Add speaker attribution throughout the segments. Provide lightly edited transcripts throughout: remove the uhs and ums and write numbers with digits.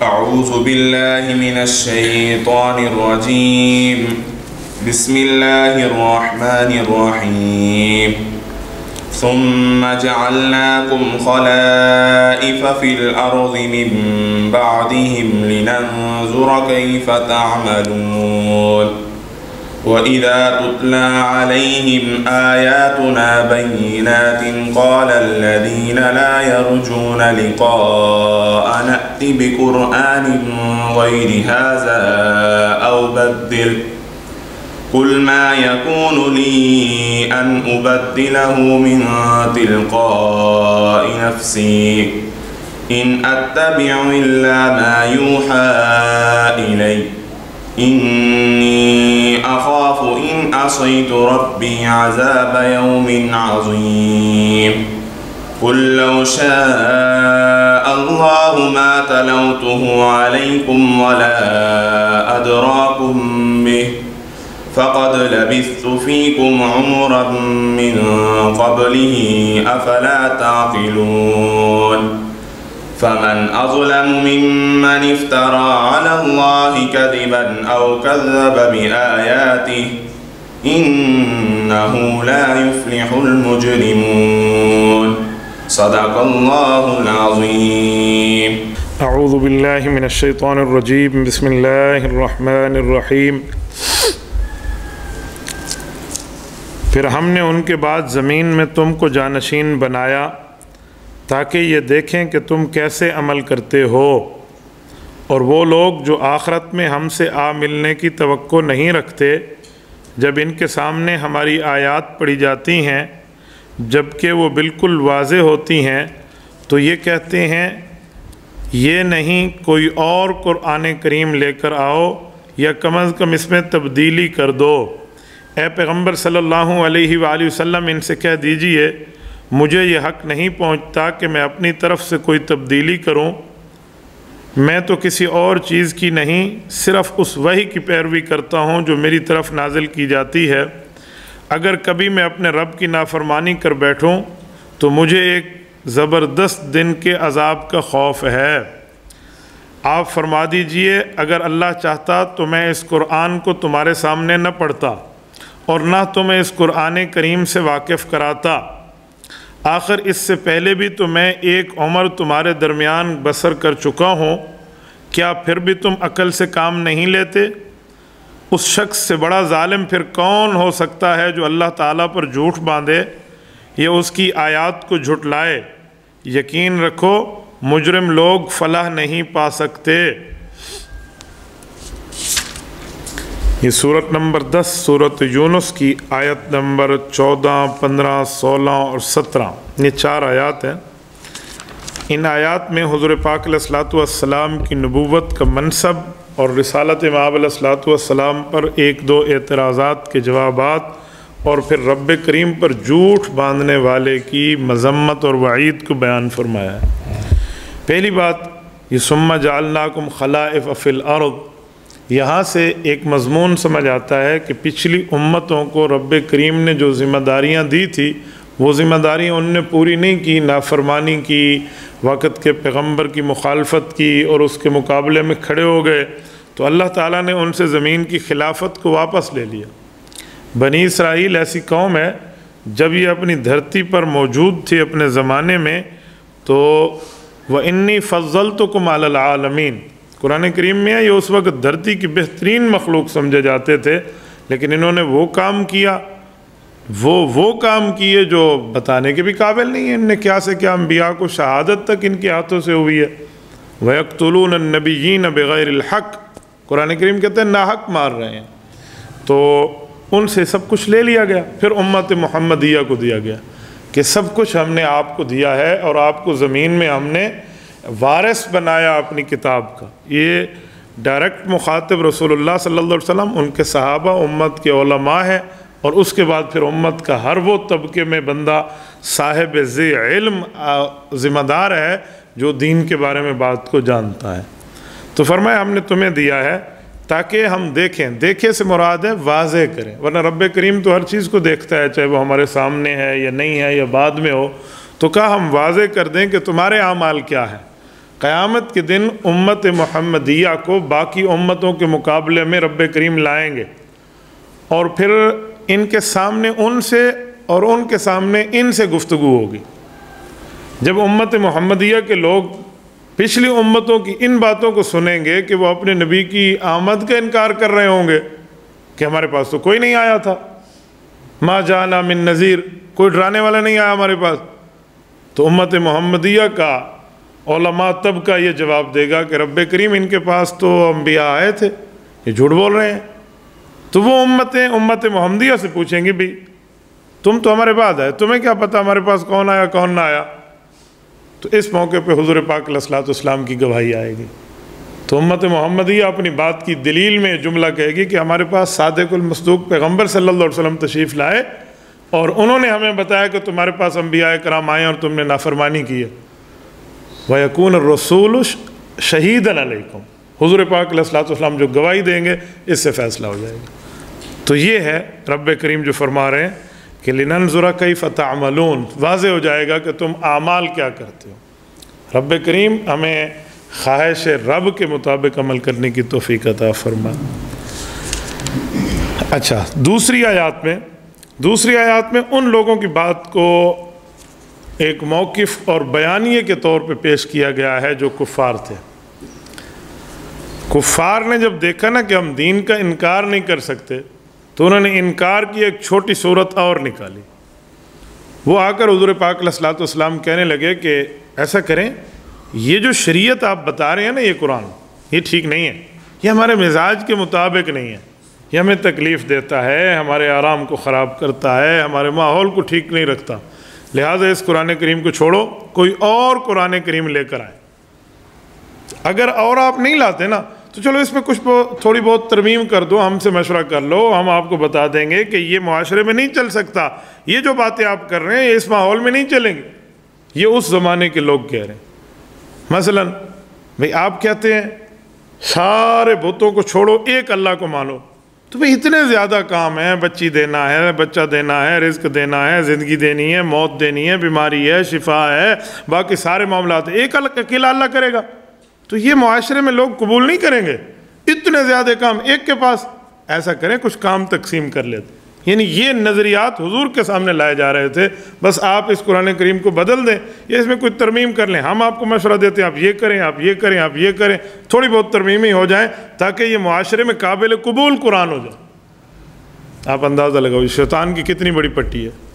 Speaker 1: أعوذ بالله من الشيطان الرجيم. بسم الله الرحمن الرحيم. ثم جعلناكم خلائف في الأرض من بعدهم لننظر كيف تعملون. وإذا تتلى عليهم آياتنا بينات قال الذين لا يرجون لقاء نأت بقرآن غير هذا أو بدل قل ما يكون لي أن أبدله من تلقاء نفسي إن أتبع إلا ما يوحى إلي إني أخاف إن عصيت ربي عذاب يوم عظيم. قل لو شاء الله ما تلوته عليكم ولا أدراكم به فقد لبثت فيكم عمرا من قبله أفلا تعقلون. فمن أظلم ممن افترى على الله كذبا أو كذب بآياته إنه لا يفلح المجرمون. صدق الله العظيم.
Speaker 2: أعوذ بالله من الشيطان الرجيم. بسم الله الرحمن الرحیم. پھر ہم نے ان کے بعد زمین میں تم کو جانشین بنایا تاکہ یہ دیکھیں کہ تم کیسے عمل کرتے ہو، اور وہ لوگ جو آخرت میں ہم سے آ ملنے کی توقع نہیں رکھتے جب ان کے سامنے ہماری آیات پڑھی جاتی ہیں جبکہ وہ بالکل واضح ہوتی ہیں تو یہ کہتے ہیں یہ نہیں کوئی اور قرآن کریم لے کر آؤ یا کم از کم اس میں تبدیلی کر دو۔ اے پیغمبر صلی اللہ علیہ وآلہ وسلم ان سے کہہ دیجئے مجھے یہ حق نہیں پہنچتا کہ میں اپنی طرف سے کوئی تبدیلی کروں، میں تو کسی اور چیز کی نہیں صرف اس وحی کی پیروی کرتا ہوں جو میری طرف نازل کی جاتی ہے۔ اگر کبھی میں اپنے رب کی نافرمانی کر بیٹھوں تو مجھے ایک زبردست دن کے عذاب کا خوف ہے۔ آپ فرما دیجئے اگر اللہ چاہتا تو میں اس قرآن کو تمہارے سامنے نہ پڑھتا اور نہ تمہیں اس قرآن کریم سے واقف کراتا، آخر اس سے پہلے بھی تو میں ایک عمر تمہارے درمیان بسر کر چکا ہوں، کیا پھر بھی تم عقل سے کام نہیں لیتے؟ اس شخص سے بڑا ظالم پھر کون ہو سکتا ہے جو اللہ تعالیٰ پر جھوٹ باندھے یا اس کی آیات کو جھٹلائے؟ یقین رکھو مجرم لوگ فلاح نہیں پا سکتے۔ یہ سورت نمبر 10 سورت یونس کی آیت نمبر 14، 15، 16 اور 17، یہ 4 آیات ہیں۔ ان آیات میں حضور پاک علیہ السلام کی نبوت کا منصب اور رسالت مآب علیہ السلام پر 1-2 اعتراضات کے جوابات اور پھر رب کریم پر جھوٹ باندھنے والے کی مذمت اور وعید کو بیان فرمایا ہے۔ پہلی بات یہ ثم جعلناکم خلائف فی الارض، یہاں سے ایک مضمون سمجھ آتا ہے کہ پچھلی امتوں کو رب کریم نے جو ذمہ داریاں دی تھی وہ ذمہ داریاں ان نے پوری نہیں کی، نافرمانی کی، وقت کے پیغمبر کی مخالفت کی اور اس کے مقابلے میں کھڑے ہو گئے، تو اللہ تعالیٰ نے ان سے زمین کی خلافت کو واپس لے لیا۔ بنی اسرائیل ایسی قوم ہے جب یہ اپنی دھرتی پر موجود تھی اپنے زمانے میں تو وَإِنِّي فَضَّلْتُكُمْ عَلَى الْعَالَمِينَ، قرآن کریم میں یہ اس وقت دھرتی کی بہترین مخلوق سمجھے جاتے تھے، لیکن انہوں نے وہ کام کیا، وہ کام کیے جو بتانے کے بھی قابل نہیں ہیں۔ ان نے کیا سے کیا انبیاء کو شہادت تک ان کے ہاتھوں سے ہوئی ہے۔ وَيَقْتُلُونَ النَّبِيِّينَ بِغَيْرِ الْحَقِّ، قرآن کریم کہتے ہیں ناحق مار رہے ہیں، تو ان سے سب کچھ لے لیا گیا۔ پھر امت محمدیہ کو دیا گیا کہ سب کچھ ہم نے آپ کو دیا ہے اور آپ کو زمین میں ہم نے وارث بنایا اپنی کتاب کا۔ یہ ڈائریکٹ مخاطب رسول اللہ صلی اللہ علیہ وسلم، ان کے صحابہ، امت کے علماء ہیں، اور اس کے بعد پھر امت کا ہر وہ طبقے میں بندہ صاحب ذی علم ذمہ دار ہے جو دین کے بارے میں بات کو جانتا ہے۔ تو فرمایا ہم نے تمہیں دیا ہے تاکہ ہم دیکھیں، دیکھے سے مراد ہے واضح کریں، ورنہ رب کریم تو ہر چیز کو دیکھتا ہے، چاہے وہ ہمارے سامنے ہے یا نہیں ہے یا بعد میں ہو، تو کہا ہم واضح کر دیں کہ تمہارے اعمال کیا ہیں۔ قیامت کے دن امت محمدیہ کو باقی امتوں کے مقابلے میں رب کریم لائیں گے، اور پھر ان کے سامنے ان سے اور ان کے سامنے ان سے گفتگو ہوگی۔ جب امت محمدیہ کے لوگ پچھلی امتوں کی ان باتوں کو سنیں گے کہ وہ اپنے نبی کی آمد کا انکار کر رہے ہوں گے کہ ہمارے پاس تو کوئی نہیں آیا تھا، ما جاءنا من نذیر، کوئی ڈرانے والا نہیں آیا ہمارے پاس، تو امت محمدیہ کا علماء تب کا یہ جواب دے گا کہ رب کریم ان کے پاس تو انبیاء آئے تھے، یہ جھوٹ بول رہے ہیں۔ تو وہ امت محمدیہ سے پوچھیں گی بھی تم تو ہمارے بعد آئے، تمہیں کیا پتہ ہمارے پاس کون آیا کون نہ آیا؟ تو اس موقع پہ حضور پاک علیہ الصلوۃ والسلام کی گواہی آئے گی۔ تو امت محمدیہ اپنی بات کی دلیل میں جملہ کہے گی کہ ہمارے پاس صادق المصدوق پیغمبر صلی اللہ علیہ وسلم تشریف لائے اور انہوں نے ہمیں بتایا کہ تمہارے پاس انبیاء کرام آئے اور تم نے نافرمانی کی ہے۔ وَيَكُونَ الرَّسُولُ شَهِيدًا عَلَيْكُمْ، حضور پاک علیہ الصلوۃ والسلام جو گواہی دیں گے اس سے فیصلہ ہو جائے گا۔ تو یہ ہے رب کریم جو فرما رہے ہیں کہ لِنَنْظُرَ كَيْفَ تَعْمَلُونَ، واضح ہو جائے گا کہ تم اعمال کیا کرتے ہو۔ رب کریم ہمیں خواہش رب کے مطابق عمل کرنے کی توفیق عطا فرما۔ اچھا، دوسری آیات میں ان لوگوں کی بات کو ایک موقف اور بیانیے کے طور پہ پیش کیا گیا ہے جو کفار تھے۔ کفار نے جب دیکھا نا کہ ہم دین کا انکار نہیں کر سکتے تو انہوں نے انکار کی ایک چھوٹی صورت اور نکالی۔ وہ آ کر حضور پاک علیہ الصلوۃ والسلام کہنے لگے کہ ایسا کریں، یہ جو شریعت آپ بتا رہے ہیں نا، یہ قرآن، یہ ٹھیک نہیں ہے، یہ ہمارے مزاج کے مطابق نہیں ہے، یہ ہمیں تکلیف دیتا ہے، ہمارے آرام کو خراب کرتا ہے، ہمارے ماحول کو ٹھیک نہیں رکھتا، لہٰذا اس قرآن کریم کو چھوڑو، کوئی اور قرآن کریم لے کر آئے۔ اگر اور آپ نہیں لاتے نا تو چلو اس میں کچھ تھوڑی بہت ترمیم کر دو، ہم سے مشورہ کر لو، ہم آپ کو بتا دیں گے کہ یہ معاشرے میں نہیں چل سکتا، یہ جو باتیں آپ کر رہے ہیں اس ماحول میں نہیں چلیں گے۔ یہ اس زمانے کے لوگ کہہ رہے ہیں۔ مثلا بھئی آپ کہتے ہیں سارے بتوں کو چھوڑو، ایک اللہ کو مانو، تو بھئی اتنے زیادہ کام ہیں، بچی دینا ہے، بچہ دینا ہے، رزق دینا ہے، زندگی دینی ہے، موت دینی ہے، بیماری ہے، شفا ہے، باقی سارے معاملات ایک اکیلا اللہ کرے گا، تو یہ معاشرے میں لوگ قبول نہیں کریں گے، اتنے زیادہ کام ایک کے پاس۔ ایسا کریں کچھ کام تقسیم کر لیتے، یعنی یہ نظریات حضور کے سامنے لائے جا رہے تھے، بس آپ اس قرآن کریم کو بدل دیں یا اس میں کوئی ترمیم کر لیں، ہم آپ کو مشورہ دیتے ہیں آپ یہ کریں، آپ یہ کریں، آپ یہ کریں، تھوڑی بہت ترمیمی ہو جائیں تاکہ یہ معاشرے میں قابل قبول قرآن ہو جائے۔ آپ اندازہ لگاؤ شیطان کی کتنی بڑی پٹی ہے۔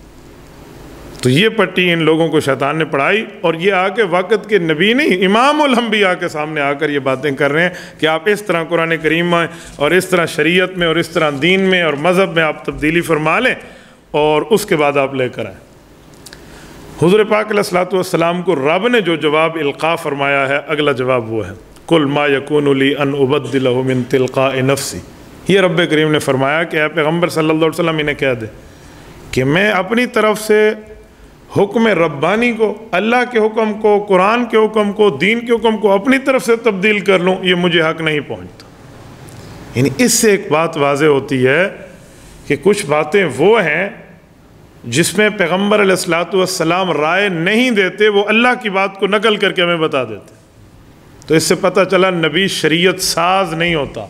Speaker 2: تو یہ پٹی ان لوگوں کو شیطان نے پڑھائی، اور یہ آ کے وقت کے نبی نہیں، امام الانبیاء کے سامنے آ کر یہ باتیں کر رہے ہیں کہ آپ اس طرح قرآن کریم میں اور اس طرح شریعت میں اور اس طرح دین میں اور مذہب میں آپ تبدیلی فرما لیں اور اس کے بعد آپ لے کر آئیں۔ حضور پاک علیہ الصلوۃ والسلام کو رب نے جو جواب القاء فرمایا ہے، اگلا جواب وہ ہے قُلْ مَا يَكُونُ لِي أَنْ أُبَدِّلَهُ مِنْ تِلْقَاءِ نَفْسِي۔ یہ رب کریم نے فرمایا کہ اے پیغمبر صلی اللہ علیہ وسلم انہیں کہہ دے کہ میں اپنی طرف سے حکم ربانی کو، اللہ کے حکم کو، قرآن کے حکم کو، دین کے حکم کو اپنی طرف سے تبدیل کر لوں، یہ مجھے حق نہیں پہنچتا۔ یعنی اس سے ایک بات واضح ہوتی ہے کہ کچھ باتیں وہ ہیں جس میں پیغمبر علیہ الصلوۃ والسلام رائے نہیں دیتے، وہ اللہ کی بات کو نقل کر کے ہمیں بتا دیتے۔ تو اس سے پتہ چلا نبی شریعت ساز نہیں ہوتا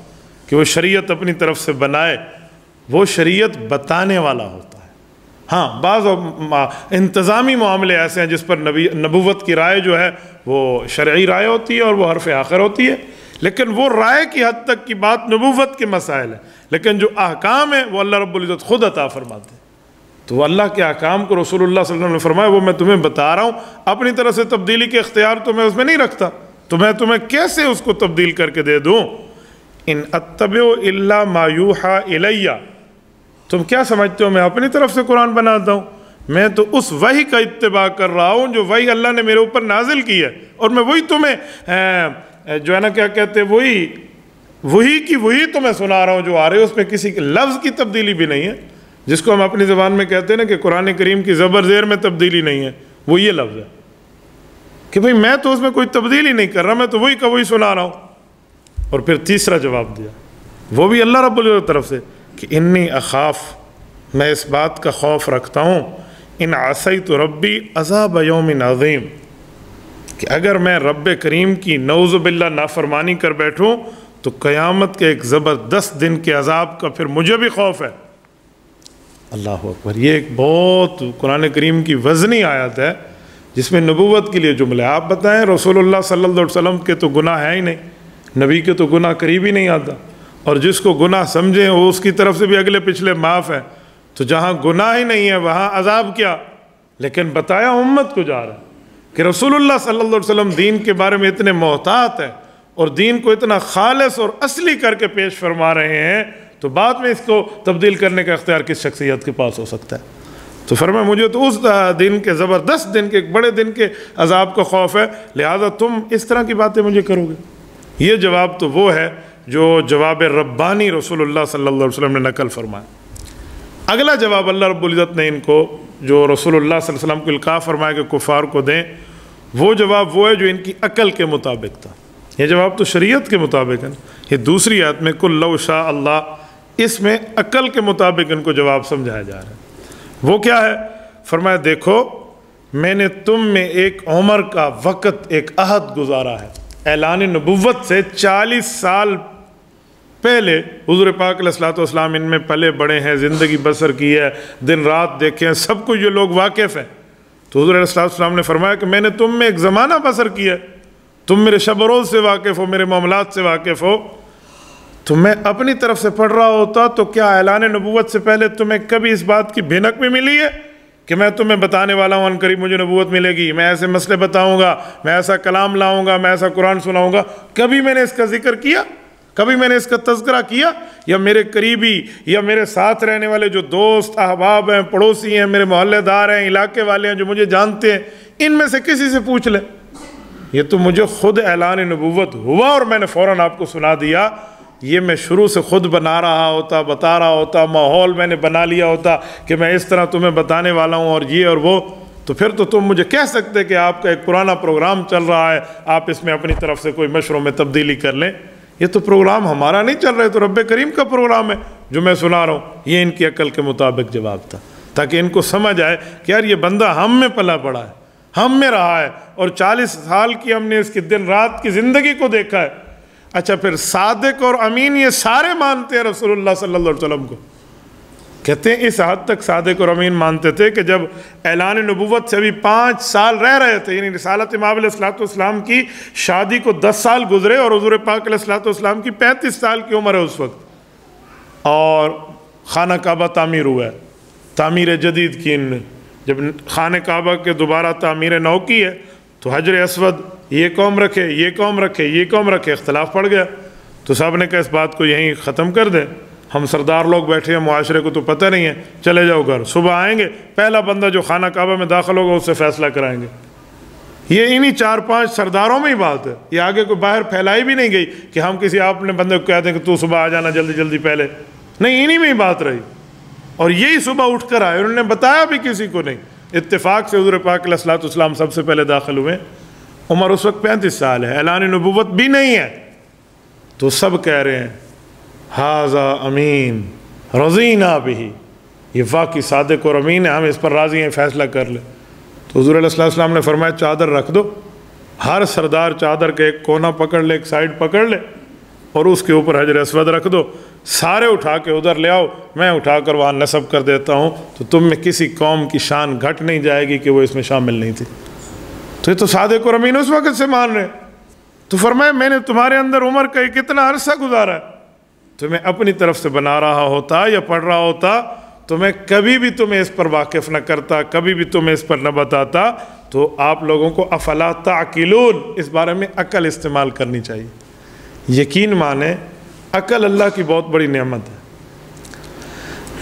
Speaker 2: کہ وہ شریعت اپنی طرف سے بنائے، وہ شریعت بتانے والا ہوتا ہے۔ ہاں، بعض انتظامی معاملے ایسے ہیں جس پر نبوت کی رائے جو ہے وہ شرعی رائے ہوتی ہے اور وہ حرف آخر ہوتی ہے، لیکن وہ رائے کی حد تک کی بات نبوت کے مسائل ہے، لیکن جو احکام ہیں وہ اللہ رب العزت خود عطا فرماتے ہیں۔ تو وہ اللہ کے احکام کو رسول اللہ صلی اللہ علیہ وسلم نے فرمایا وہ میں تمہیں بتا رہا ہوں، اپنی طرف سے تبدیلی کے اختیار تو میں اس میں نہیں رکھتا، تو میں تمہیں کیسے اس کو تبدیل کر کے دے دوں؟ ان اتبع الا ما یوحى الی، تم کیا سمجھتے ہو میں اپنی طرف سے قرآن بناتا ہوں؟ میں تو اس وحی کا اتباع کر رہا ہوں جو وحی اللہ نے میرے اوپر نازل کی ہے، اور میں وہی تمہیں جو ہے نا کیا کہتے ہیں وہی تمہیں سنا رہا ہوں جو آ رہے، اس میں کسی کے لفظ کی تبدیلی بھی نہیں ہے، جس کو ہم اپنی زبان میں کہتے ہیں نا کہ قرآن کریم کی زبر زیر میں تبدیلی نہیں ہے، وہ یہ لفظ ہے کہ بھئی میں تو اس میں کوئی تبدیلی نہیں کر رہا، میں تو وہی کا وہی سنا رہا ہوں۔ اور پھر تیسرا جواب دیا وہ بھی اللہ رب العزت کی طرف سے کہ انی اخاف، میں اس بات کا خوف رکھتا ہوں، ان عصیت ربی عذاب یوم عظیم، کہ اگر میں رب کریم کی نعوذ باللہ نافرمانی کر بیٹھوں تو قیامت کے ایک زبردست دن کے عذاب کا پھر مجھے بھی خوف ہے۔ اللہ اکبر، یہ ایک بہت قرآن کریم کی وزنی آیت ہے جس میں نبوت کے لیے جملہ ہے۔ آپ بتائیں رسول اللہ صلی اللہ علیہ وسلم کے تو گناہ ہے ہی نہیں، نبی کے تو گناہ قریب ہی نہیں آتا، اور جس کو گناہ سمجھیں وہ اس کی طرف سے بھی اگلے پچھلے معاف ہیں، تو جہاں گناہ ہی نہیں ہے وہاں عذاب کیا؟ لیکن بتایا امت کو جا رہا ہے کہ رسول اللہ صلی اللہ علیہ وسلم دین کے بارے میں اتنے محتاط ہیں اور دین کو اتنا خالص اور اصلی کر کے پیش فرما رہے ہیں، تو بعد میں اس کو تبدیل کرنے کا اختیار کس شخصیت کے پاس ہو سکتا ہے؟ تو فرمایا مجھے تو اس دن کے زبردست دن کے ایک بڑے دن کے عذاب کا خوف ہے، لہذا تم اس طرح کی باتیں مجھے کرو گے۔ یہ جواب تو وہ ہے جو جواب ربانی رسول اللہ صلی اللہ علیہ وسلم نے نقل فرمایا۔ اگلا جواب اللہ رب العزت نے ان کو جو رسول اللہ صلی اللہ علیہ وسلم کو القاء فرمایا کہ کفار کو دیں، وہ جواب وہ ہے جو ان کی عقل کے مطابق تھا۔ یہ جواب تو شریعت کے مطابق ہے، یہ دوسری آیت میں قل لو شاء اللہ، اس میں عقل کے مطابق ان کو جواب سمجھایا جا رہا ہے۔ وہ کیا ہے؟ فرمایا دیکھو میں نے تم میں ایک عمر کا وقت، ایک عہد گزارا ہے، اعلان نبوت سے 40 سال پہلے حضور پاک علیہ الصلوۃ والسلام ان میں پلے بڑے ہیں، زندگی بسر کی ہے، دن رات دیکھے ہیں، سب کو یہ لوگ واقف ہیں۔ تو حضور علیہ الصلوۃ والسلام نے فرمایا کہ میں نے تم میں ایک زمانہ بسر کیا ہے، تم میرے شب و روز سے واقف ہو، میرے معاملات سے واقف ہو، تو میں اپنی طرف سے پڑھ رہا ہوتا تو کیا اعلان نبوت سے پہلے تمہیں کبھی اس بات کی بھنک بھی ملی ہے کہ میں تمہیں بتانے والا ہوں عنقریب مجھے نبوت ملے گی، میں ایسے مسئلے بتاؤں گا، میں ایسا کلام لاؤں گا، میں ایسا قرآن سناؤں گا؟ کبھی میں نے اس کا ذکر کیا؟ کبھی میں نے اس کا تذکرہ کیا؟ یا میرے قریبی یا میرے ساتھ رہنے والے جو دوست احباب ہیں، پڑوسی ہیں، میرے محلے دار ہیں، علاقے والے ہیں جو مجھے جانتے ہیں، ان میں سے کسی سے پوچھ لیں۔ یہ تو مجھے خود اعلان نبوت ہوا اور میں نے فوراً آپ کو سنا دیا۔ یہ میں شروع سے خود بنا رہا ہوتا، بتا رہا ہوتا، ماحول میں نے بنا لیا ہوتا کہ میں اس طرح تمہیں بتانے والا ہوں اور یہ اور وہ، تو پھر تو تم مجھے کہہ سکتے کہ آپ کا ایک پرانا پروگرام چل رہا ہے، آپ اس میں اپنی طرف سے کوئی مشوروں میں تبدیلی کر لیں۔ یہ تو پروگرام ہمارا نہیں چل رہا ہے، تو رب کریم کا پروگرام ہے جو میں سنا رہا ہوں۔ یہ ان کی عقل کے مطابق جواب تھا، تاکہ ان کو سمجھ آئے کہ یار یہ بندہ ہم میں پلا پڑا ہے، ہم میں رہا ہے، اور 40 سال کی ہم نے اس کی دن رات کی زندگی کو دیکھا ہے۔ اچھا پھر صادق اور امین یہ سارے مانتے ہیں رسول اللہ صلی اللہ علیہ وسلم کو؟ کہتے ہیں اس حد تک صادق اور امین مانتے تھے کہ جب اعلان نبوت سے ابھی 5 سال رہ رہے تھے، یعنی رسالت امام علیہ الصلوۃ والسلام کی شادی کو 10 سال گزرے اور حضور پاک علیہ الصلوۃ والسلام کی 35 سال کی عمر ہے اس وقت، اور خانہ کعبہ تعمیر ہوا ہے، تعمیر جدید کی ان نے۔ جب خانہ کعبہ کے دوبارہ تعمیر نو کی ہے تو حجر اسود یہ قوم رکھے، یہ قوم رکھے، یہ قوم رکھے، اختلاف پڑ گیا، تو صاحب نے کہا اس بات کو یہیں ختم کر دیں، ہم سردار لوگ بیٹھے ہیں، معاشرے کو تو پتہ نہیں ہے، چلے جاؤ گھر، صبح آئیں گے، پہلا بندہ جو خانہ کعبہ میں داخل ہوگا اس سے فیصلہ کرائیں گے۔ یہ انہی 4-5 سرداروں میں ہی بات ہے، یہ آگے کوئی باہر پھیلائی بھی نہیں گئی کہ ہم کسی آپ نے بندے کو کہہ دیں کہ تو صبح آ جانا جلدی جلدی پہلے، نہیں، انہی میں ہی بات رہی، اور یہی صبح اٹھ کر آئے، انہوں نے بتایا بھی کسی کو نہیں، اتفاق سے حضور پاک علیہ الصلوۃ والسلام سب سے پہلے داخل ہوئے۔ عمر اس وقت 35 سال ہے، اعلان نبوت بھی نہیں ہے، تو سب کہہ رہے ہیں ھذا امین رضینا بہ، یہ واقعی صادق اور امین ہے، ہم اس پر راضی ہیں، فیصلہ کر لیں۔ تو حضور علیہ السلام نے فرمایا چادر رکھ دو، ہر سردار چادر کا ایک کونا پکڑ لے، ایک سائیڈ پکڑ لے، اور اس کے اوپر حجر اسود رکھ دو، سارے اٹھا کے ادھر لے آؤ، میں اٹھا کر وہاں نصب کر دیتا ہوں، تو تم میں کسی قوم کی شان گھٹ نہیں جائے گی کہ وہ اس میں شامل نہیں تھی۔ تو یہ تو صادق اور امین اس وقت سے مان رہے، تو فرمایا میں نے تمہارے اندر عمر کا ایک اتنا عرصہ گزارا ہے، تو میں اپنی طرف سے بنا رہا ہوتا یا پڑھ رہا ہوتا تو میں کبھی بھی تمہیں اس پر واقف نہ کرتا، کبھی بھی تمہیں اس پر نہ بتاتا۔ تو آپ لوگوں کو افلا تعقلون، اس بارے میں عقل استعمال کرنی چاہیے۔ یقین مانیں عقل اللہ کی بہت بڑی نعمت ہے۔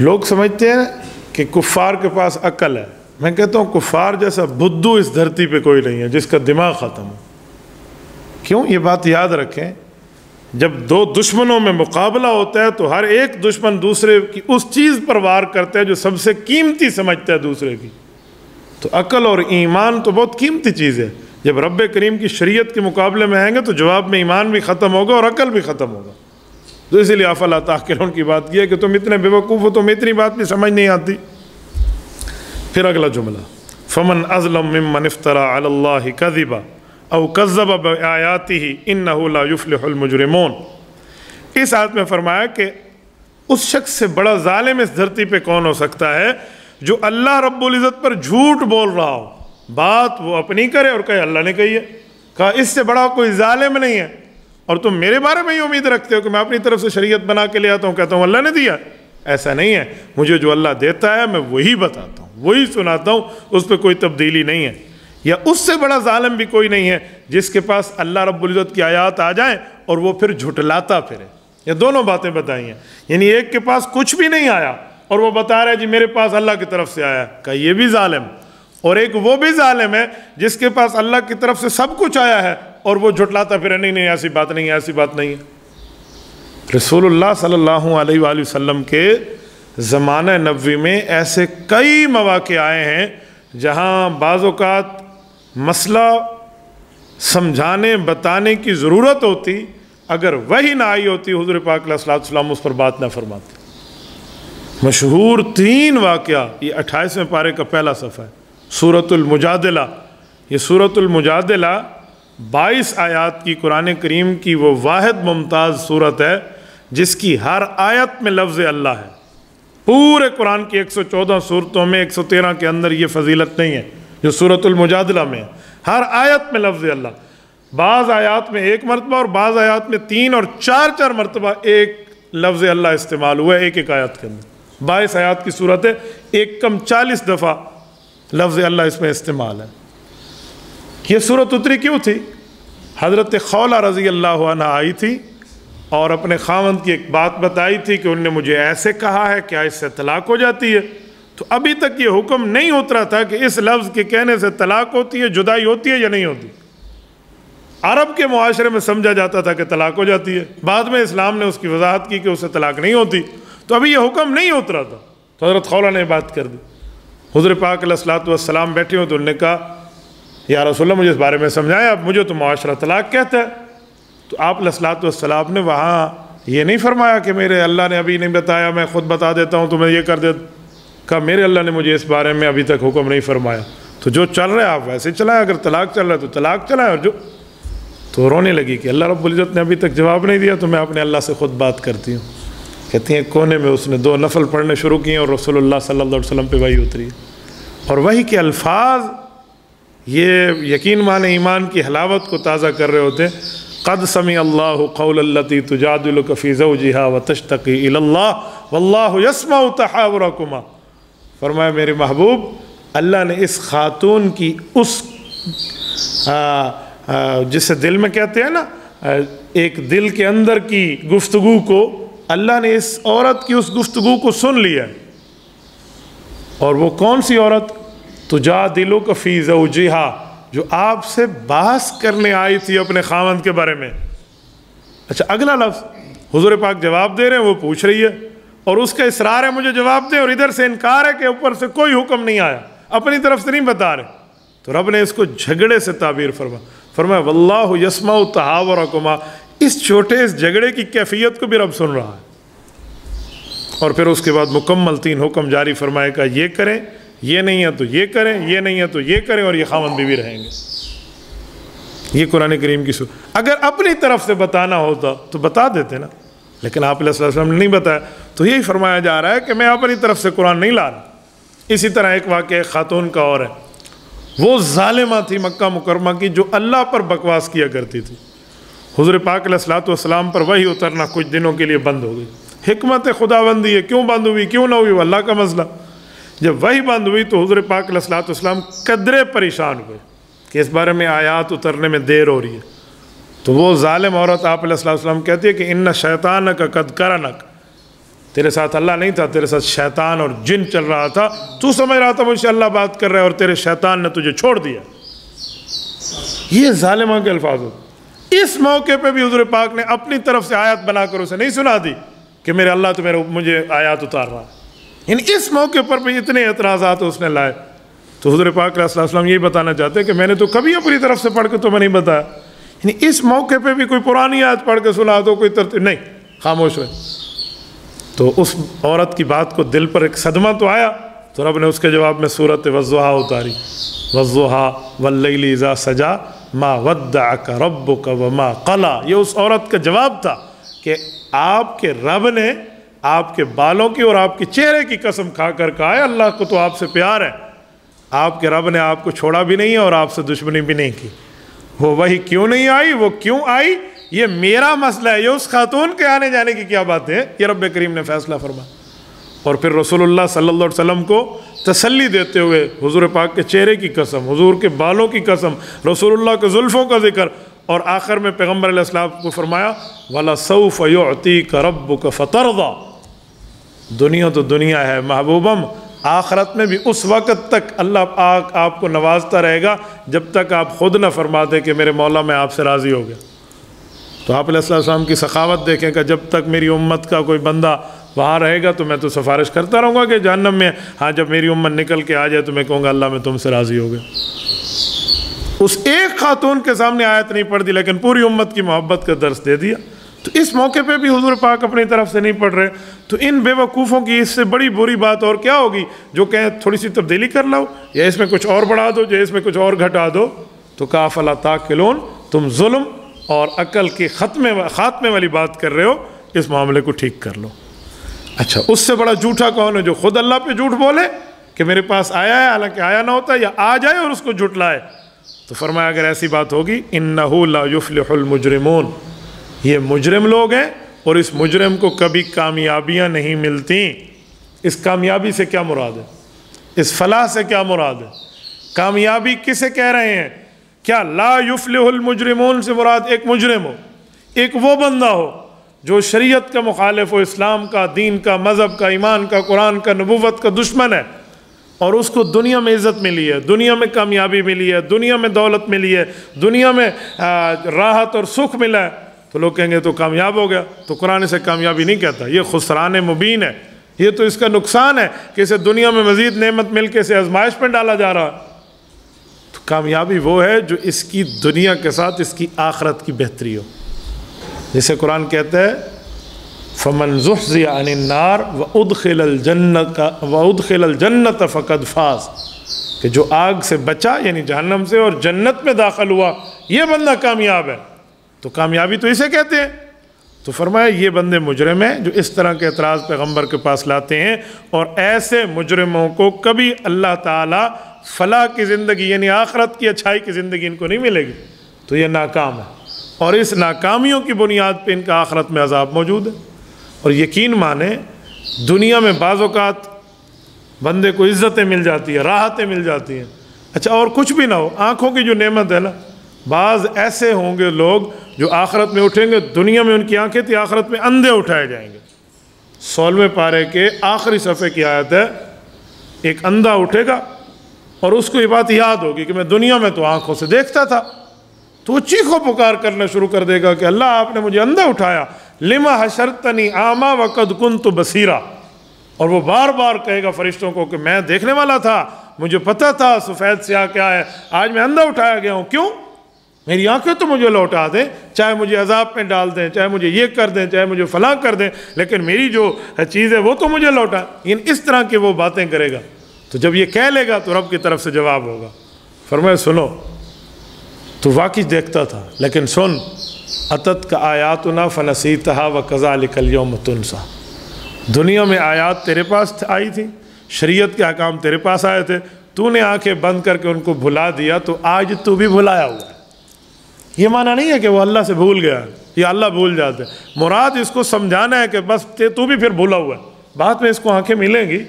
Speaker 2: لوگ سمجھتے ہیں کہ کفار کے پاس عقل ہے، میں کہتا ہوں کفار جیسا بدھو اس دھرتی پہ کوئی نہیں ہے جس کا دماغ ختم ہو۔ کیوں؟ یہ بات یاد رکھیں، جب 2 دشمنوں میں مقابلہ ہوتا ہے تو ہر ایک دشمن دوسرے کی اس چیز پر وار کرتا ہے جو سب سے قیمتی سمجھتا ہے دوسرے کی۔ تو عقل اور ایمان تو بہت قیمتی چیز ہے، جب رب کریم کی شریعت کے مقابلے میں آئیں گے تو جواب میں ایمان بھی ختم ہوگا اور عقل بھی ختم ہوگا۔ تو اسی لیے افلا تعقلون کی بات یہ ہے کہ تم اتنے بے وقوف ہو، تمہیں اتنی بات بھی سمجھ نہیں آتی۔ پھر اگلا جملہ فمن اظلم ممن افترى علی اللہ کذبا او کذب بآیاتہ انہ لا یفلح المجرمون۔ اس آیت میں فرمایا کہ اس شخص سے بڑا ظالم اس دھرتی پہ کون ہو سکتا ہے جو اللہ رب العزت پر جھوٹ بول رہا ہو، بات وہ اپنی کرے اور کہے اللہ نے کہی ہے۔ کہا اس سے بڑا کوئی ظالم نہیں ہے، اور تم میرے بارے میں ہی امید رکھتے ہو کہ میں اپنی طرف سے شریعت بنا کے لے آتا ہوں، کہتا ہوں اللہ نے دیا۔ ایسا نہیں ہے، مجھے جو اللہ دیتا ہے میں وہی بتاتا ہوں، وہی سناتا ہوں، اس پہ کوئی تبدیلی نہیں ہے۔ یا اس سے بڑا ظالم بھی کوئی نہیں ہے جس کے پاس اللہ رب العزت کی آیات آ جائیں اور وہ پھر جھٹلاتا پھرے۔ یہ دونوں باتیں بتائی ہیں، یعنی ایک کے پاس کچھ بھی نہیں آیا اور وہ بتا رہا ہے جی میرے پاس اللہ کی طرف سے آیا، کہ یہ بھی ظالم، اور ایک وہ بھی ظالم ہے جس کے پاس اللہ کی طرف سے سب کچھ آیا ہے اور وہ جھٹلاتا پھر نہیں ایسی بات نہیں ہے، ایسی بات نہیں ہے۔ رسول اللہ صلی اللہ علیہ وآلہ وسلم کے زمانہ نبوی میں ایسے کئی مواقع آئے ہیں جہاں بعض اوقات مسئلہ سمجھانے بتانے کی ضرورت ہوتی، اگر وہی نہ آئی ہوتی حضور پاک علیہ الصلوۃ والسلام اس پر بات نہ فرماتے۔ مشہور 3 واقعہ، یہ 28ویں پارے کا پہلا صفحہ ہے، سورۃ المجادلہ۔ یہ سورۃ المجادلہ 22 آیات کی قرآن کریم کی وہ واحد ممتاز سورت ہے جس کی ہر آیت میں لفظ اللہ ہے۔ پورے قرآن کی 114 سورتوں میں 113 کے اندر یہ فضیلت نہیں ہے جو سورۃ المجادلہ میں ہے، ہر آیت میں لفظ اللہ۔ بعض آیات میں 1 مرتبہ اور بعض آیات میں 3 اور 4 مرتبہ ایک لفظ اللہ استعمال ہوا ہے ایک آیت کے اندر۔ 22 آیات کی صورت ہے، 1 کم 40 دفعہ لفظ اللہ اس میں استعمال ہے۔ یہ صورت اتری کیوں تھی؟ حضرت خولہ رضی اللہ عنہ آئی تھی اور اپنے خاوند کی ایک بات بتائی تھی کہ انہوں نے مجھے ایسے کہا ہے، کیا اس سے طلاق ہو جاتی ہے؟ تو ابھی تک یہ حکم نہیں اترا تھا کہ اس لفظ کے کہنے سے طلاق ہوتی ہے، جدائی ہوتی ہے یا نہیں ہوتی۔ عرب کے معاشرے میں سمجھا جاتا تھا کہ طلاق ہو جاتی ہے، بعد میں اسلام نے اس کی وضاحت کی کہ اس سے طلاق نہیں ہوتی، تو ابھی یہ حکم نہیں اترا تھا۔ تو حضرت خولہ نے بات کر دی، حضور پاک علیہ الصلوۃ والسلام بیٹھے ہوں تو انہوں نے کہا یا رسول اللہ مجھے اس بارے میں سمجھائیں، اب مجھے تو معاشرہ طلاق کہتا ہے۔ تو آپ علیہ الصلوۃ والسلام نے وہاں یہ نہیں فرمایا کہ میرے اللہ نے ابھی نہیں بتایا، میں خود بتا دیتا ہوں تمہیں یہ کر دیتا، کہا میرے اللہ نے مجھے اس بارے میں ابھی تک حکم نہیں فرمایا، تو جو چل رہا ہے آپ ویسے چلائیں، اگر طلاق چل رہا ہے تو طلاق چلائیں، اور جو تو رونے لگی کہ اللہ رب العزت نے ابھی تک جواب نہیں دیا تو میں اپنے اللہ سے خود بات کرتی ہوں۔ کہتی ہیں کونے میں اس نے 2 نفل پڑھنے شروع کیے اور رسول اللہ صلی اللہ علیہ وسلم پہ وحی اتری، اور وحی کے الفاظ یہ یقین مان ایمان کی حلاوت کو تازہ کر رہے ہوتے ہیں۔ قد سمع اللہ قول التی تجادلک فی زوجہا وتشتقی الی اللہ واللہ یسمع تحاورکما۔ فرمایا میرے محبوب، اللہ نے اس خاتون کی اس جسے دل میں کہتے ہیں نا ایک دل کے اندر کی گفتگو کو، اللہ نے اس عورت کی اس گفتگو کو سن لیا، اور وہ کون سی عورت؟ تجادلک فی زوجہا، جو آپ سے بحث کرنے آئی تھی اپنے خاوند کے بارے میں۔ اچھا اگلا لفظ حضور پاک جواب دے رہے ہیں، وہ پوچھ رہی ہے اور اس کا اصرار ہے مجھے جواب دیں، اور ادھر سے انکار ہے کہ اوپر سے کوئی حکم نہیں آیا، اپنی طرف سے نہیں بتا رہے۔ تو رب نے اس کو جھگڑے سے تعبیر فرمایا واللہ یسمع تحاورکما، اس چھوٹے اس جھگڑے کی کیفیت کو بھی رب سن رہا ہے۔ اور پھر اس کے بعد مکمل 3 حکم جاری فرمائے گا، یہ کریں، یہ نہیں ہے تو یہ کریں، یہ نہیں ہے تو یہ کریں، اور یہ خاوند بیوی رہیں گے۔ یہ قرآن کریم کی صورت۔ اگر اپنی طرف سے بتانا ہوتا تو بتا دیتے نا، لیکن آپ علیہ السلام نے نہیں بتایا، تو یہی فرمایا جا رہا ہے کہ میں اپنی طرف سے قرآن نہیں لا رہا۔ اسی طرح ایک واقعہ ایک خاتون کا اور ہے، وہ ظالمہ تھی مکہ مکرمہ کی جو اللہ پر بکواس کیا کرتی تھی۔ حضور پاک علیہ الصلوۃ والسلام پر وحی اترنا کچھ دنوں کے لیے بند ہو گئی۔ حکمت خداوندی ہے، کیوں بند ہوئی کیوں نہ ہوئی وہ اللہ کا مسئلہ۔ جب وحی بند ہوئی تو حضور پاک علیہ الصلوۃ والسلام قدرے پریشان ہوئے کہ اس بارے میں آیات اترنے میں دیر ہو رہی ہے۔ تو وہ ظالم عورت آپ علیہ الصلوۃ والسلام کہتی ہے کہ ان شیطانک قد قرنک، تیرے ساتھ اللہ نہیں تھا، تیرے ساتھ شیطان اور جن چل رہا تھا، تو سمجھ رہا تھا مجھ سے اللہ بات کر رہا ہے اور تیرے شیطان نے تجھے چھوڑ دیا۔ یہ ظالمہ کے الفاظ ہوتے۔ اس موقع پہ بھی حضور پاک نے اپنی طرف سے آیات بنا کر اسے نہیں سنا دی کہ میرے اللہ تو مجھے آیات اتار رہا ہے۔ یعنی اس موقع پر بھی اتنے اعتراضات اس نے لائے۔ تو حضور پاک علیہ السلام یہی بتانا چاہتے ہیں کہ میں نے تو کبھی اپنی طرف سے پڑھ کے تمہیں نہیں بتایا، یعنی اس موقع پہ بھی کوئی پرانی آیت پڑھ کے سنا دو، کوئی ترتیب نہیں، خاموش رہے۔ تو اس عورت کی بات کو دل پر ایک صدمہ تو آیا، تو رب نے اس کے جواب میں سورۃ والضحیٰ اتاری، والضحیٰ واللیل اذا سجا ما ودعک ربک وما قلا، یہ اس عورت کا جواب تھا کہ آپ کے رب نے آپ کے بالوں کی اور آپ کے چہرے کی قسم کھا کر کہا ہے اللہ کو تو آپ سے پیار ہے، آپ کے رب نے آپ کو چھوڑا بھی نہیں ہے اور آپ سے دشمنی بھی نہیں کی۔ وہ وہی کیوں نہیں آئی، وہ کیوں آئی، یہ میرا مسئلہ ہے، یہ اس خاتون کے آنے جانے کی کیا بات ہے، یہ رب کریم نے فیصلہ فرمایا۔ اور پھر رسول اللہ صلی اللہ علیہ وسلم کو تسلی دیتے ہوئے حضور پاک کے چہرے کی قسم، حضور کے بالوں کی قسم، رسول اللہ کے زلفوں کا ذکر، اور آخر میں پیغمبر علیہ السلام کو فرمایا وَلَسَوْفَ يُعْتِيكَ رَبُّكَ فَتَرْضَى، دنیا تو دنیا ہے محبوبم، آخرت میں بھی اس وقت تک اللہ پاک آپ کو نوازتا رہے گا جب تک آپ خود نہ فرما دیں کہ میرے مولا میں آپ سے راضی ہو گیا۔ تو آپ علیہ السلام کی سخاوت دیکھیں کہ جب تک میری امت کا کوئی بندہ وہاں رہے گا تو میں تو سفارش کرتا رہوں گا کہ جہنم میں، ہاں جب میری امت نکل کے آ جائے تو میں کہوں گا اللہ میں تم سے راضی ہو گیا۔ اس ایک خاتون کے سامنے آیت نہیں پڑھ دی لیکن پوری امت کی محبت کا درس دے دیا۔ تو اس موقع پہ بھی حضور پاک اپنی طرف سے نہیں پڑھ رہے، تو ان بے وقوفوں کی اس سے بڑی بری بات اور کیا ہوگی جو کہیں تھوڑی سی تبدیلی کر لو، یا اس میں کچھ اور بڑھا دو، یا اس میں کچھ اور گھٹا دو۔ تو کہا فلا تاکلون، تم ظلم اور عقل کے خاتمے والی بات کر رہے ہو، اس معاملے کو ٹھیک کر لو۔ اچھا، اس سے بڑا جھوٹا کون ہے جو خود اللہ پہ جھوٹ بولے کہ میرے پاس آیا ہے حالانکہ آیا نہ ہوتا، یا آ جائے اور اس کو جھٹلائے؟ تو فرمایا اگر ایسی بات ہوگی انہ لا یفلح المجرمون، یہ مجرم لوگ ہیں اور اس مجرم کو کبھی کامیابیاں نہیں ملتی۔ اس کامیابی سے کیا مراد ہے، اس فلاح سے کیا مراد ہے، کامیابی کسے کہہ رہے ہیں؟ کیا لا یفلح المجرمون سے مراد ایک مجرم ہو، ایک وہ بندہ ہو جو شریعت کا مخالف ہو، اسلام کا، دین کا، مذہب کا، ایمان کا، قرآن کا، نبوت کا دشمن ہے، اور اس کو دنیا میں عزت ملی ہے، دنیا میں کامیابی ملی ہے، دنیا میں دولت ملی ہے، دنیا میں راحت اور سکھ ملا ہے، تو لوگ کہیں گے تو کامیاب ہو گیا۔ تو قرآن اسے کامیابی نہیں کہتا، یہ خسران مبین ہے، یہ تو اس کا نقصان ہے کہ اسے دنیا میں مزید نعمت مل کے اسے آزمائش پہ ڈالا جا رہا ہے۔ تو کامیابی وہ ہے جو اس کی دنیا کے ساتھ اس کی آخرت کی بہتری ہو، جسے قرآن کہتا ہے فَمَنْ زُحْزِحَ عَنِ النَّارِ وَأُدْخِلَ الْجَنَّةَ فَقَدْ فَازَ، کہ جو آگ سے بچا یعنی جہنم سے اور جنت میں داخل ہوا، یہ بندہ کامیاب ہے۔ تو کامیابی تو اسے کہتے ہیں۔ تو فرمایا یہ بندے مجرم ہیں جو اس طرح کے اعتراض پیغمبر کے پاس لاتے ہیں، اور ایسے مجرموں کو کبھی اللہ تعالیٰ فلاح کی زندگی یعنی آخرت کی اچھائی کی زندگی ان کو نہیں ملے گی، تو یہ ناکام ہے، اور اس ناکامیوں کی بنیاد پہ ان کا آخرت میں عذاب موجود ہے۔ اور یقین مانیں دنیا میں بعض اوقات بندے کو عزتیں مل جاتی ہیں، راحتیں مل جاتی ہیں، اچھا اور کچھ بھی نہ ہو، آنکھوں کی جو نعمت ہے نا، بعض ایسے ہوں گے لوگ جو آخرت میں اٹھیں گے، دنیا میں ان کی آنکھیں تھی، آخرت میں اندھے اٹھائے جائیں گے۔ 16ویں پارے کے آخری صفحے کی آیت ہے، ایک اندھا اٹھے گا اور اس کو یہ بات یاد ہوگی کہ میں دنیا میں تو آنکھوں سے دیکھتا تھا، تو وہ چیخو پکار کرنا شروع کر دے گا کہ اللہ آپ نے مجھے اندھا اٹھایا، لما حشرتنی اعمی وقد کنت بصیرا، اور وہ بار بار کہے گا فرشتوں کو کہ میں دیکھنے والا تھا، مجھے پتہ تھا سفید سیاہ کیا ہے، آج میں اندھا اٹھایا گیا ہوں، کیوں؟ میری آنکھیں تو مجھے لوٹا دیں، چاہے مجھے عذاب میں ڈال دیں، چاہے مجھے یہ کر دیں، چاہے مجھے فلاں کر دیں، لیکن میری جو چیز ہے وہ تو مجھے لوٹا۔ یعنی اس طرح کی وہ باتیں کرے گا، تو جب یہ کہہ لے گا تو رب کی طرف سے جواب ہوگا، فرمایا سنو تو واقعی دیکھتا تھا لیکن سن، اتت کا آیاتنا فنسیتہا وکذالک اليوم تنسا، دنیا میں آیات تیرے پاس آئی تھی، شریعت کے احکام تیرے پاس آئے تھے، تو نے آنکھیں بند کر کے ان کو بھلا دیا، تو آج تو بھی بھلایا ہوا ہے۔ یہ معنی نہیں ہے کہ وہ اللہ سے بھول گیا یا اللہ بھول جاتے، مراد اس کو سمجھانا ہے کہ بس تو بھی پھر بھولا ہوا ہے، بعد میں اس کو آنکھیں ملیں گی،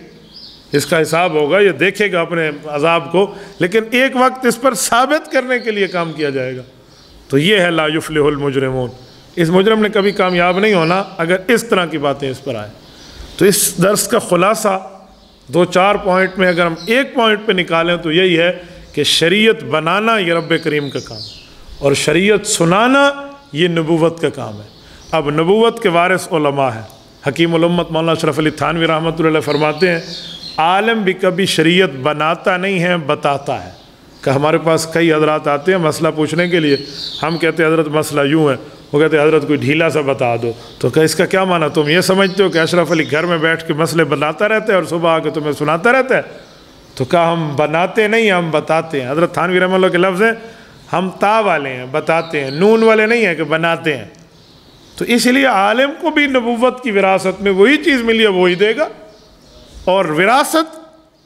Speaker 2: اس کا حساب ہوگا، یہ دیکھے گا اپنے عذاب کو، لیکن ایک وقت اس پر ثابت کرنے کے لیے کام کیا جائے گا۔ تو یہ ہے لا یفلح المجرمون، اس مجرم نے کبھی کامیاب نہیں ہونا اگر اس طرح کی باتیں اس پر آئیں۔ تو اس درس کا خلاصہ 2-4 پوائنٹ میں اگر ہم ایک پوائنٹ پہ نکالیں تو یہی ہے کہ شریعت بنانا یہ رب کریم کا کام ہے، اور شریعت سنانا یہ نبوت کا کام ہے۔ اب نبوت کے وارث علماء ہیں، حکیم الامت مولانا اشرف علی تھانوی رحمۃ اللہ علیہ فرماتے ہیں عالم بھی کبھی شریعت بناتا نہیں ہے، بتاتا ہے۔ کہ ہمارے پاس کئی حضرات آتے ہیں مسئلہ پوچھنے کے لیے، ہم کہتے ہیں حضرت مسئلہ یوں ہے، وہ کہتے ہیں حضرت کوئی ڈھیلا سا بتا دو، تو کہ اس کا کیا معنی، تم یہ سمجھتے ہو کہ اشرف علی گھر میں بیٹھ کے مسئلے بناتا رہتا ہے اور صبح آ کے تمہیں سناتا رہتا ہے؟ تو کہا ہم بناتے نہیں، ہم بتاتے ہیں۔ حضرت تھانوی رحمۃ اللہ کے لفظ ہیں ہم تا والے ہیں، بتاتے ہیں، نون والے نہیں ہیں کہ بناتے ہیں۔ تو اس لیے عالم کو بھی نبوت کی وراثت میں وہی چیز ملی ہے وہی دے گا۔ اور وراثت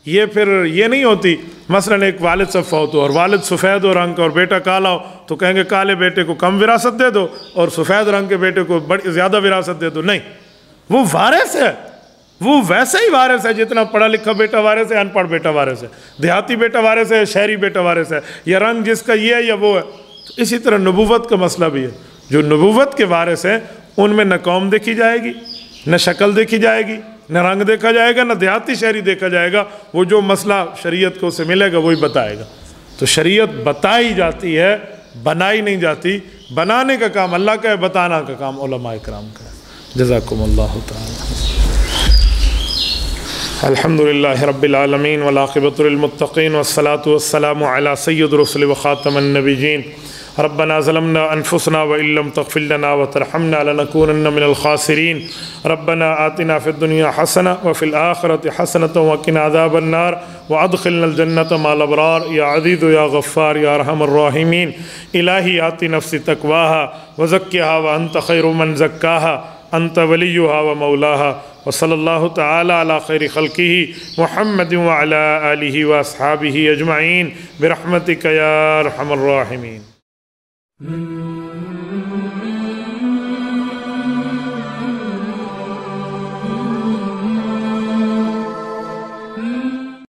Speaker 2: یہ پھر یہ نہیں ہوتی، مثلا ایک والد سے فوت ہو اور والد سفید ہو رنگ کا اور بیٹا کالا ہو تو کہیں گے کالے بیٹے کو کم وراثت دے دو اور سفید رنگ کے بیٹے کو بڑی زیادہ وراثت دے دو۔ نہیں، وہ وارث ہے، وہ ویسے ہی وارث ہے جتنا پڑھا لکھا بیٹا وارث ہے، ان پڑھ بیٹا وارث ہے، دیہاتی بیٹا وارث ہے، شہری بیٹا وارث ہے، یا رنگ جس کا یہ ہے یا وہ ہے۔ تو اسی طرح نبوت کا مسئلہ بھی ہے، جو نبوت کے وارث ہیں ان میں نہ قوم دیکھی جائے گی، نہ شکل دیکھی جائے گی، نہ رنگ دیکھا جائے گا، نہ دیہاتی شہری دیکھا جائے گا، وہ جو مسئلہ شریعت کو اسے ملے گا وہی بتائے گا۔ تو شریعت بتائی جاتی ہے، بنائی نہیں جاتی۔ بنانے کا کام اللہ کا ہے، بتانا کا کام علماء کرام کا ہے۔ جزاکم اللہ تعالی۔ الحمدللہ رب العالمین والعاقبۃ للمتقین والصلاة والسلام علی سید الرسل وخاتم النبیین۔ ربنا ظلمنا انفسنا وان لم تغفر لنا وترحمنا لنكونن من الخاسرین۔ ربنا آتنا فی الدنیا حسنہ وفی الآخرۃ حسنۃ وقنا عذاب النار وادخلنا الجنۃ مع الابرار یا عزیز یا غفار یا ارحم الراحمین۔ الہی آتی نفسی تقواها وزکیها وانت خیر من زکاها انت ولیها ومولاها۔ وصلی اللہ تعالی علی خیر خلقہ محمد وعلی آلہ واصحابہ اجمعین برحمتک یا ارحم الراحمین۔